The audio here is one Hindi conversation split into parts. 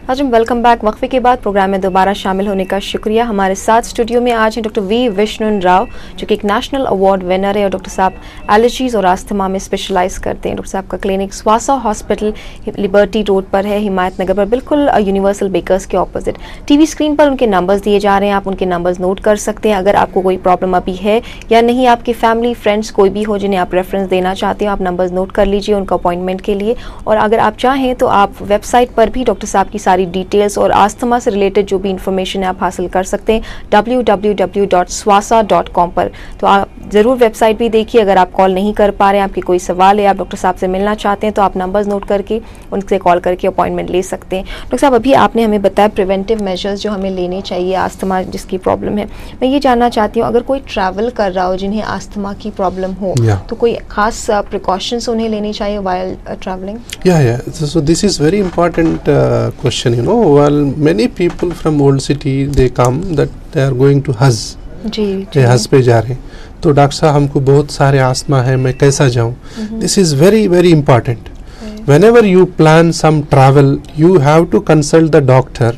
आज हम वेलकम बैक वक्फे के बाद प्रोग्राम में दोबारा शामिल होने का शुक्रिया। हमारे साथ स्टूडियो में आज हैं डॉक्टर वी विष्णु राव, जो कि एक नेशनल अवार्ड विनर है और डॉक्टर साहब एलर्जीज और आस्थमा में स्पेशलाइज करते हैं। डॉक्टर साहब का क्लिनिक स्वासा हॉस्पिटल लिबर्टी रोड पर है, हिमायत नगर पर, बिल्कुल यूनिवर्सल बेकर्स के ऑपोजिट। टीवी स्क्रीन पर उनके नंबर्स दिए जा रहे हैं, आप उनके नंबर्स नोट कर सकते हैं। अगर आपको कोई प्रॉब्लम अभी है या नहीं, आपके फैमिली फ्रेंड्स कोई भी हो जिन्हें आप रेफरेंस देना चाहते हो, आप नंबर्स नोट कर लीजिए उनका अपॉइंटमेंट के लिए। और अगर आप चाहें तो आप वेबसाइट पर भी डॉक्टर साहब की सारी डिटेल्स और आस्थमा से रिलेटेड जो भी इंफॉर्मेशन है आप हासिल कर सकते हैं www.swasa.com पर। तो आप ज़रूर वेबसाइट भी देखिए। अगर आप कॉल नहीं कर पा रहे हैं, आपकी कोई सवाल है, आप डॉक्टर साहब से मिलना चाहते हैं, तो आप नंबर्स नोट करके उनसे कॉल करके अपॉइंटमेंट ले सकते हैं। डॉक्टर साहब, अभी आपने हमें बताया प्रिवेंटिव मेजर्स जो हमें लेने चाहिए आस्थमा जिसकी प्रॉब्लम है। मैं ये जानना चाहती हूँ, अगर कोई ट्रैवल कर रहा हो जिन्हें आस्थमा की प्रॉब्लम हो, तो कोई खास प्रिकॉशंस उन्हें लेनी चाहिए while travelling? So this is very important question, you know. While many people from old city they come that they are going to Hajj, हज पे जा रहे हैं, तो डॉक्टर साहब हमको बहुत सारे आस्थमा है, मैं कैसा जाऊं? This is very very important. whenever you plan some travel you have to consult the doctor।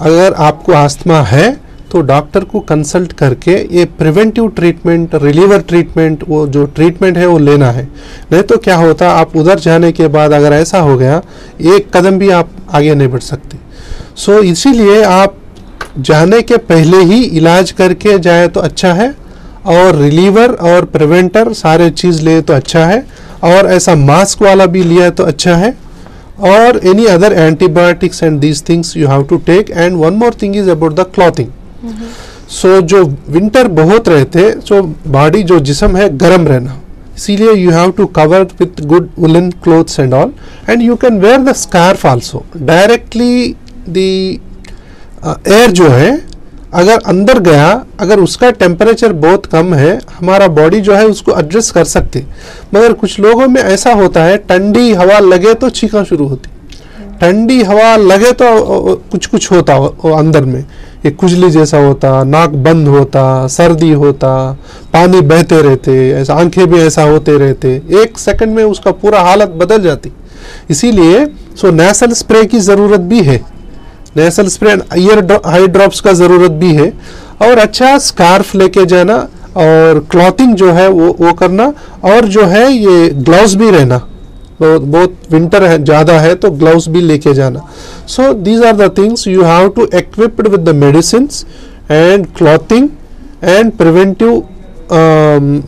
अगर आपको आस्थमा है तो डॉक्टर को कंसल्ट करके ये प्रिवेंटिव ट्रीटमेंट, रिलीवर ट्रीटमेंट, वो जो ट्रीटमेंट है वो लेना है। नहीं तो क्या होता, आप उधर जाने के बाद अगर ऐसा हो गया, एक कदम भी आप आगे नहीं बढ़ सकते। सो इसीलिए आप जाने के पहले ही इलाज करके जाए तो अच्छा है, और रिलीवर और प्रिवेंटर सारे चीज़ ले तो अच्छा है, और ऐसा मास्क वाला भी लिया तो अच्छा है, और any other antibiotics and these things you have to take. And one more thing is about the clothing. So जो विंटर बहुत रहते, सो बॉडी जो जिस्म है गर्म रहना, इसीलिए you have to cover with good woollen clothes and all, and you can wear the scarf also. Directly the air जो है अगर अंदर गया, अगर उसका टेम्परेचर बहुत कम है, हमारा बॉडी जो है उसको एडजस्ट कर सकते। मगर कुछ लोगों में ऐसा होता है, ठंडी हवा लगे तो छींका शुरू होती, ठंडी हवा लगे तो कुछ कुछ होता अंदर में, एक खुजली जैसा होता, नाक बंद होता, सर्दी होता, पानी बहते रहते, ऐसा आंखें भी ऐसा होते रहते, एक सेकंड में उसका पूरा हालत बदल जाती। इसीलिए सो नेसल स्प्रे की ज़रूरत भी है, nasal spray, year high drops का ज़रूरत भी है, और अच्छा स्कार्फ लेके जाना, और क्लॉथिंग जो है वो करना, और जो है ये ग्लव्स भी रहना, बहुत विंटर है ज़्यादा है तो ग्लव्स भी लेके जाना। So these are the things you have to equipped with the medicines and clothing and preventive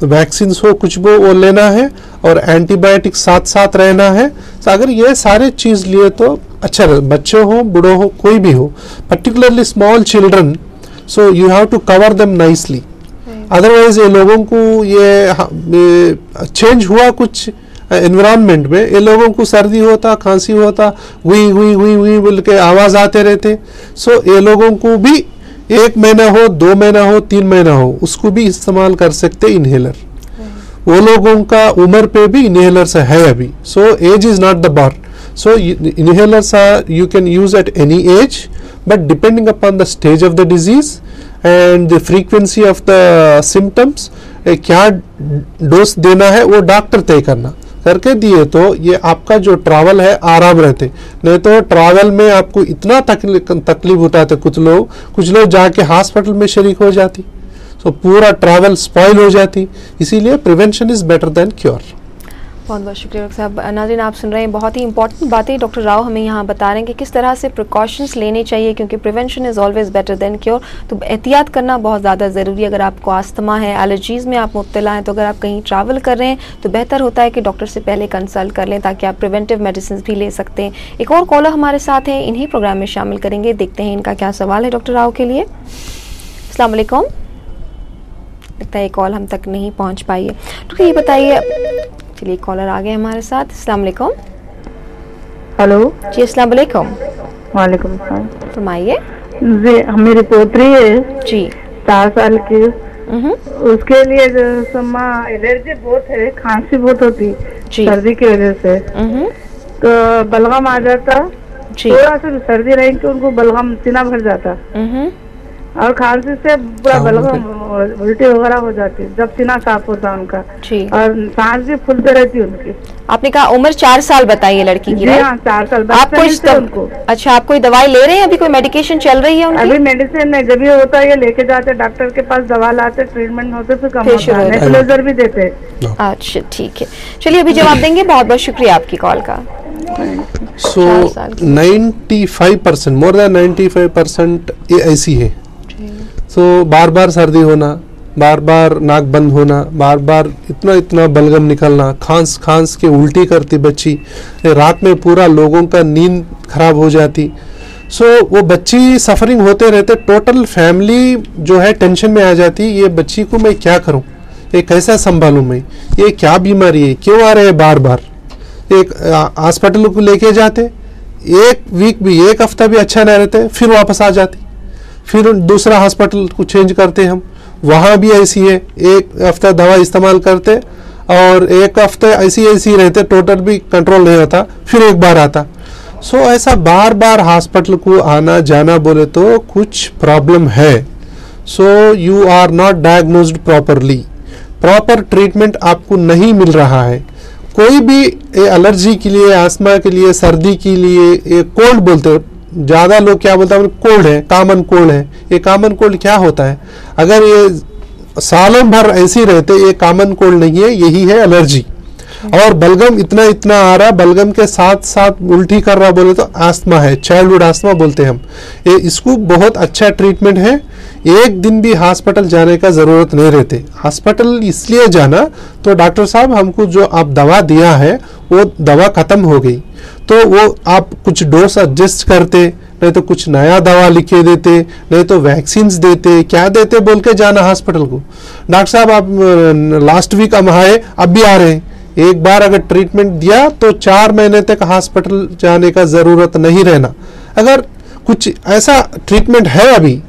vaccine हो कुछ वो लेना है, और एंटीबायोटिक साथ साथ रहना है। तो अगर ये सारे चीज़ लिए तो अच्छा, बच्चे हो बूढ़ो हो कोई भी हो, particularly small children, so you have to cover them nicely. Otherwise ये लोगों को ये चेंज हुआ कुछ एनवायरनमेंट में, ये लोगों को सर्दी होता, खांसी होता, हुई हुई हुई हुई बोल के आवाज़ आते रहते। सो ये लोगों को भी 1 महीना हो, 2 महीना हो, 3 महीना हो, उसको भी इस्तेमाल कर सकते इन्हेलर। वो लोगों का उम्र पे भी इन्हेलर्स है अभी। So age is not the bar. So inhalers you can use at any age, but depending upon the stage of the disease and the frequency of the symptoms, क्या डोज देना है वो डॉक्टर तय करके दिए तो ये आपका जो ट्रैवल है आराम रहते। नहीं तो ट्रैवल में आपको इतना तकलीफ उठाते, कुछ लोग जाके हॉस्पिटल में शरीक हो जाती, तो पूरा ट्रैवल स्पॉइल हो जाती। इसीलिए prevention is better than cure. बहुत बहुत शुक्रिया डॉक्टर साहब। नाज़रीन, आप सुन रहे हैं, बहुत ही इंपॉर्टेंट बातें डॉक्टर राव हमें यहाँ बता रहे हैं कि किस तरह से प्रिकॉशंस लेने चाहिए, क्योंकि prevention is always better than cure. तो एहतियात करना बहुत ज़्यादा ज़रूरी है। अगर आपको आस्थमा है, एलर्जीज़ में आप मुब्तला हैं, तो अगर आप कहीं ट्रैवल कर रहे हैं तो बेहतर होता है कि डॉक्टर से पहले कंसल्ट कर लें, ताकि आप प्रिवेंटिव मेडिसिन भी ले सकते हैं। एक और कॉलर हमारे साथ हैं, इन्हीं प्रोग्राम में शामिल करेंगे, देखते हैं इनका क्या सवाल है डॉक्टर राव के लिए। अस्सलाम वालेकुम। लगता है ये कॉल हम तक नहीं पहुँच पाई है। तो ये बताइए, चलिए कॉलर आ गए हमारे साथ। अस्सलाम वालेकुम। हेलो जी, अस्सलाम वालेकुम। वालेकुम सलाम। फरमाइए। जी, मेरी पोतरी है जी, 4 साल की। उसके लिए एलर्जी बहुत है, खांसी बहुत होती सर्दी की वजह से, तो बलगम आ जाता, थोड़ा सा सर्दी रही तो उनको बलगम सीना भर जाता, और खांसी से पूरा बलगम उल्टी वगैरह हो जाती है जब सीना साफ होता है उनका, और सांस भी फूलते रहती है उनकी। आपने कहा उम्र 4 साल बताइए लड़की की? हाँ 4 साल। आप कोई अच्छा, आप कोई दवाई ले रहे हैं? अभी कोई मेडिकेशन चल रही है उनकी? अभी मेडिसिन नहीं, जब ये होता है ये लेके जाते डॉक्टर के पास, दवा लाते, ट्रीटमेंट होते, फिर कम होता है, नेबुलाइजर भी देते। अच्छा ठीक है, चलिए अभी जवाब देंगे। बहुत बहुत शुक्रिया आपकी कॉल का। So 95% मोर देन 95% ये ऐसी है। तो बार बार सर्दी होना, बार बार नाक बंद होना, बार बार इतना इतना बलगम निकलना, खांस खांस के उल्टी करती बच्ची, रात में पूरा लोगों का नींद खराब हो जाती। वो बच्ची सफरिंग होते रहते, टोटल फैमिली जो है टेंशन में आ जाती। ये बच्ची को मैं क्या करूं, ये कैसा संभालूं मैं, ये क्या बीमारी है, क्यों आ रहे हैं बार बार। एक हॉस्पिटल को लेके जाते, एक वीक भी, एक हफ्ता भी अच्छा नहीं रहते, फिर वापस आ जाती, फिर दूसरा हॉस्पिटल को चेंज करते हम, वहाँ भी ऐसी है, एक हफ्ता दवा इस्तेमाल करते और एक हफ्ते ऐसी रहते, टोटल भी कंट्रोल नहीं होता, फिर एक बार आता। ऐसा बार बार हॉस्पिटल को आना जाना बोले तो कुछ प्रॉब्लम है। You are not diagnosed properly, proper treatment आपको नहीं मिल रहा है। कोई भी एलर्जी के लिए, आस्थमा के लिए, सर्दी के लिए, कोल्ड बोलते हैं, ज़्यादा लोग क्या बोलते हैं, कोल्ड है, कॉमन कोल्ड है। ये कॉमन कोल्ड क्या होता है, अगर ये सालों भर ऐसे रहते, ये कॉमन कोल्ड नहीं है, यही है एलर्जी। और बलगम इतना इतना आ रहा, बलगम के साथ साथ उल्टी कर रहा बोले तो आस्थमा है, चाइल्डहुड आस्थमा बोलते हैं हम। इसको बहुत अच्छा ट्रीटमेंट है, एक दिन भी हॉस्पिटल जाने का जरूरत नहीं रहते। हॉस्पिटल इसलिए जाना तो डॉक्टर साहब हमको जो आप दवा दिया है वो दवा खत्म हो गई, तो वो आप कुछ डोज एडजस्ट करते, नहीं तो कुछ नया दवा लिखे देते, नहीं तो वैक्सीन्स देते, क्या देते बोल के जाना हॉस्पिटल को। डॉक्टर साहब आप लास्ट वीक हम आए, अब भी आ रहे हैं। एक बार अगर ट्रीटमेंट दिया तो 4 महीने तक हॉस्पिटल जाने का जरूरत नहीं रहना। अगर कुछ ऐसा ट्रीटमेंट है अभी,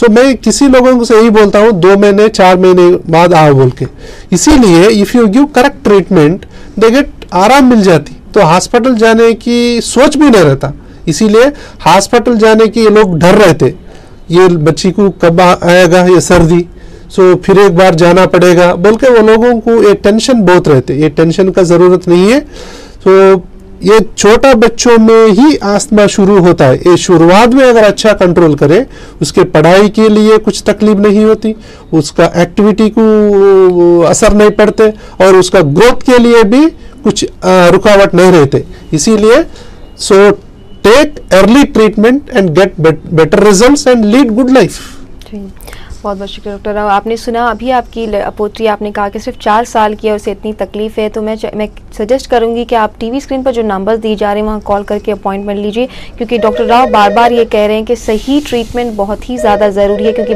मैं किसी लोगों से यही बोलता हूँ 2 महीने 4 महीने बाद आओ बोल के। इसीलिए if you give correct treatment they get, आराम मिल जाती, तो हॉस्पिटल जाने की सोच भी नहीं रहता। इसीलिए हॉस्पिटल जाने के ये लोग डर रहते, ये बच्ची को कब आएगा ये सर्दी, फिर एक बार जाना पड़ेगा बोल के वो लोगों को ये टेंशन बहुत रहते। ये टेंशन का जरूरत नहीं है। ये छोटा बच्चों में ही आस्थमा शुरू होता है। ये शुरुआत में अगर अच्छा कंट्रोल करे, उसके पढ़ाई के लिए कुछ तकलीफ नहीं होती, उसका एक्टिविटी को असर नहीं पड़ते, और उसका ग्रोथ के लिए भी कुछ रुकावट नहीं रहते। इसीलिए take early treatment and get better results and lead good life. बहुत बहुत शुक्रिया डॉक्टर राव। आपने सुना अभी आपकी पोत्री, आपने कहा कि सिर्फ 4 साल की है, उसे इतनी तकलीफ है, तो मैं सजेस्ट करूंगी कि आप टीवी स्क्रीन पर जो नंबर्स दिए जा रहे हैं वहाँ कॉल करके अपॉइंटमेंट लीजिए, क्योंकि डॉक्टर राव बार बार ये कह रहे हैं कि सही ट्रीटमेंट बहुत ही ज़्यादा ज़रूरी है, क्योंकि